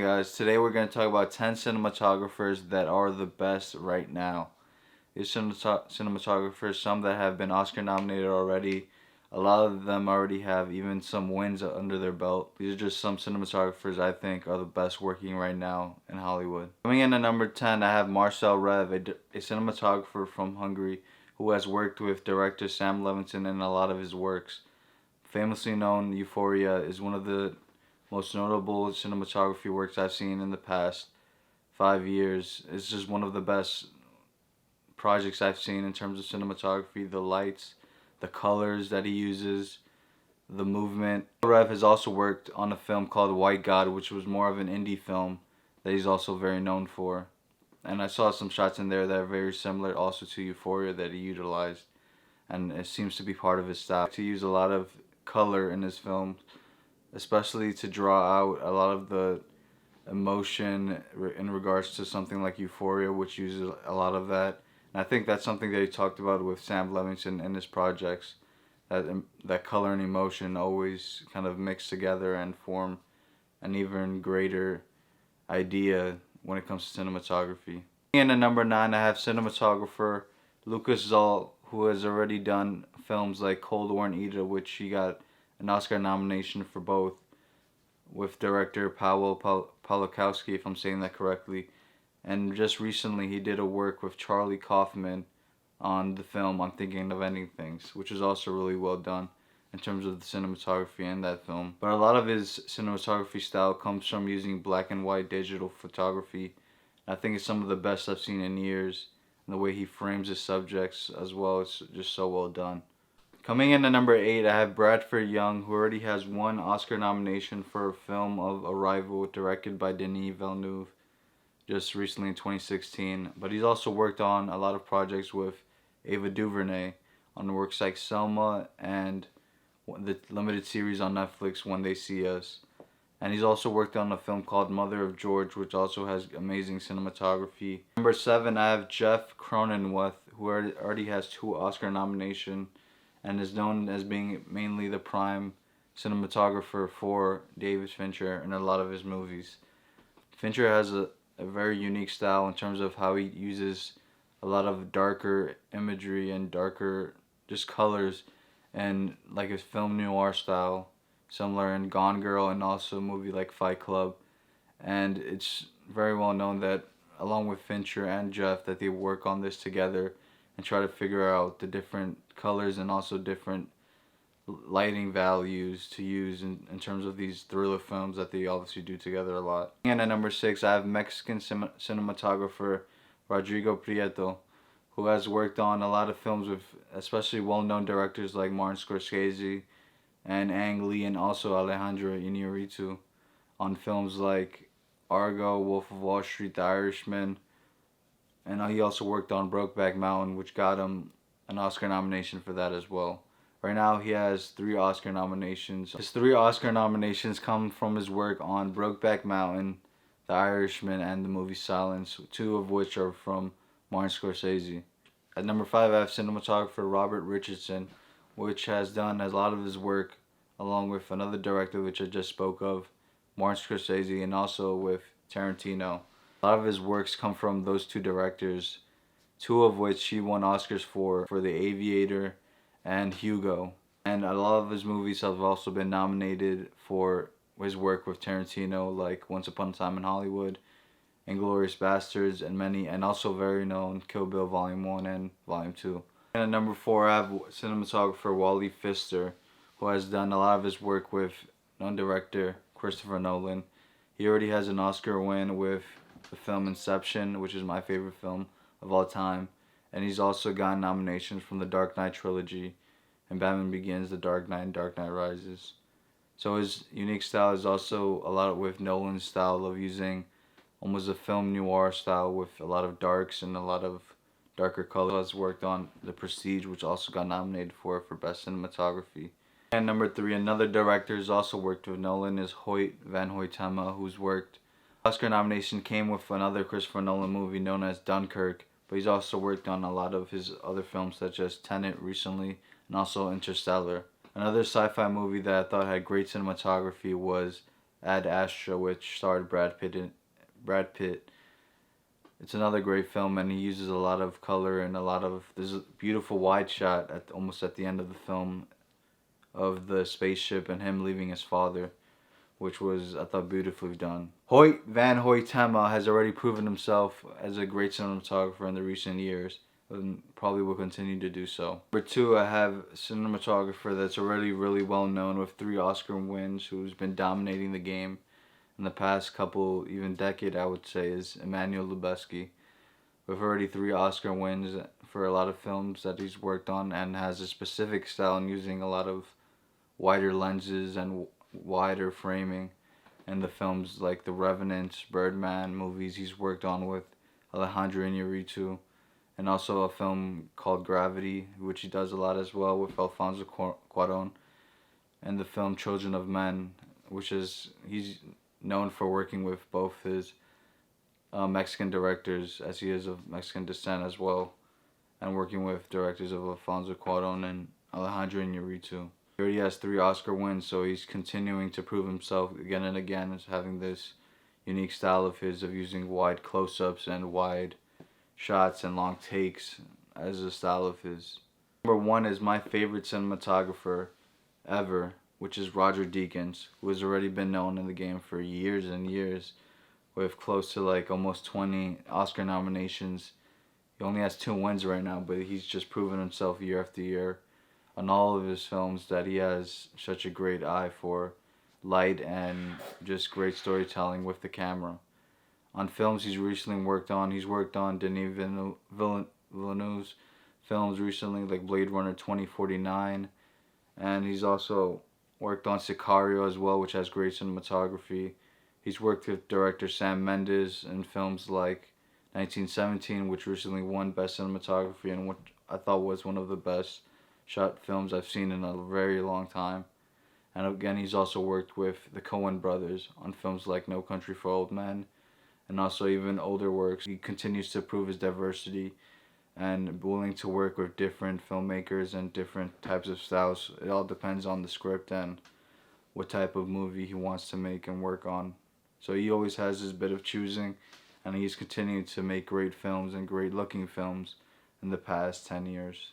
guys? Today we're going to talk about 10 cinematographers that are the best right now. These cinematographers, some that have been Oscar nominated already. A lot of them already have even some wins under their belt. These are just some cinematographers I think are the best working right now in Hollywood. Coming in at number 10, I have Marcel Rev, a cinematographer from Hungary who has worked with director Sam Levinson in a lot of his works. Famously known, Euphoria is one of the most notable cinematography works I've seen in the past 5 years. It's just one of the best projects I've seen in terms of cinematography. The lights, the colors that he uses, the movement. Rev has also worked on a film called White God, which was more of an indie film that he's also very known for. And I saw some shots in there that are very similar also to Euphoria that he utilized. And it seems to be part of his style. To use a lot of color in his films, especially to draw out a lot of the emotion in regards to something like Euphoria, which uses a lot of that. And I think that's something that he talked about with Sam Levinson in his projects, that color and emotion always kind of mix together and form an even greater idea when it comes to cinematography. And at number 9, I have cinematographer Lucas Zoll, who has already done films like Cold War and Ida, which he got an Oscar nomination for both, with director Paweł Pawlikowski, if I'm saying that correctly. And just recently he did a work with Charlie Kaufman on the film I'm Thinking of Ending Things, which is also really well done in terms of the cinematography in that film. But a lot of his cinematography style comes from using black and white digital photography. I think it's some of the best I've seen in years. And the way he frames his subjects as well, it's just so well done. Coming in at number 8, I have Bradford Young, who already has one Oscar nomination for a film of Arrival directed by Denis Villeneuve just recently in 2016. But he's also worked on a lot of projects with Ava DuVernay on works like Selma and the limited series on Netflix When They See Us. And he's also worked on a film called Mother of George, which also has amazing cinematography. Number 7, I have Jeff Cronin, who already has 2 Oscar nominations and is known as being mainly the prime cinematographer for David Fincher in a lot of his movies. Fincher has a very unique style in terms of how he uses a lot of darker imagery and darker just colors, and like his film noir style, similar in Gone Girl and also a movie like Fight Club. And it's very well known that along with Fincher and Jeff that they work on this together and try to figure out the different colors and also different lighting values to use in terms of these thriller films that they obviously do together a lot. And at number 6, I have Mexican cinematographer Rodrigo Prieto, who has worked on a lot of films with especially well-known directors like Martin Scorsese and Ang Lee and also Alejandro Iñárritu on films like Argo, Wolf of Wall Street, The Irishman, and he also worked on Brokeback Mountain, which got him an Oscar nomination for that as well. Right now he has 3 Oscar nominations. His 3 Oscar nominations come from his work on Brokeback Mountain, The Irishman, and the movie Silence, 2 of which are from Martin Scorsese. At number 5, I have cinematographer Robert Richardson, which has done a lot of his work along with another director which I just spoke of, Martin Scorsese, and also with Tarantino. A lot of his works come from those 2 directors, 2 of which he won Oscars for The Aviator and Hugo. And a lot of his movies have also been nominated for his work with Tarantino, like Once Upon a Time in Hollywood, Inglourious Basterds, and also very known Kill Bill Volume 1 and Volume 2. And at number 4, I have cinematographer Wally Fister, who has done a lot of his work with known director Christopher Nolan. He already has an Oscar win with the film Inception, which is my favorite film of all time. And he's also gotten nominations from the Dark Knight trilogy and Batman Begins, The Dark Knight, and Dark Knight Rises. So his unique style is also a lot with Nolan's style of using almost a film noir style with a lot of darks and a lot of darker colors. He has worked on The Prestige, which also got nominated for Best Cinematography. And number 3, another director who's also worked with Nolan is Hoyt Van Hoytema, who's worked. Oscar nomination came with another Christopher Nolan movie known as Dunkirk, but he's also worked on a lot of his other films such as Tenet recently and also Interstellar. Another sci-fi movie that I thought had great cinematography was Ad Astra, which starred Brad Pitt. It's another great film, and he uses a lot of color and there's a beautiful wide shot almost at the end of the film of the spaceship and him leaving his father, which was, I thought, beautifully done. Hoyt Van Hoytema has already proven himself as a great cinematographer in the recent years, and probably will continue to do so. Number 2, I have a cinematographer that's already really well known with 3 Oscar wins, who's been dominating the game in the past couple, even decade, I would say, is Emmanuel Lebeske, with already 3 Oscar wins for a lot of films that he's worked on, and has a specific style in using a lot of wider lenses and wider framing in the films like The Revenant, Birdman movies he's worked on with Alejandro Iñárritu, and also a film called Gravity, which he does a lot as well with Alfonso Cuarón, and the film Children of Men, which is, he's known for working with both his Mexican directors, as he is of Mexican descent as well, and working with directors of Alfonso Cuarón and Alejandro Iñárritu. He already has 3 Oscar wins, so he's continuing to prove himself again and again as having this unique style of his of using wide close-ups and wide shots and long takes as a style of his. Number 1 is my favorite cinematographer ever, which is Roger Deakins, who has already been known in the game for years and years, with close to like almost 20 Oscar nominations. He only has 2 wins right now, but he's just proven himself year after year on all of his films that he has such a great eye for light and just great storytelling with the camera. On films he's recently worked on, he's worked on Denis Villeneuve's films recently, like Blade Runner 2049, and he's also worked on Sicario as well, which has great cinematography. He's worked with director Sam Mendes in films like 1917, which recently won Best Cinematography, and which I thought was one of the best shot films I've seen in a very long time. And again, he's also worked with the Coen brothers on films like No Country for Old Men, and also even older works. He continues to prove his diversity and willing to work with different filmmakers and different types of styles. It all depends on the script and what type of movie he wants to make and work on. So he always has his bit of choosing, and he's continued to make great films and great looking films in the past 10 years.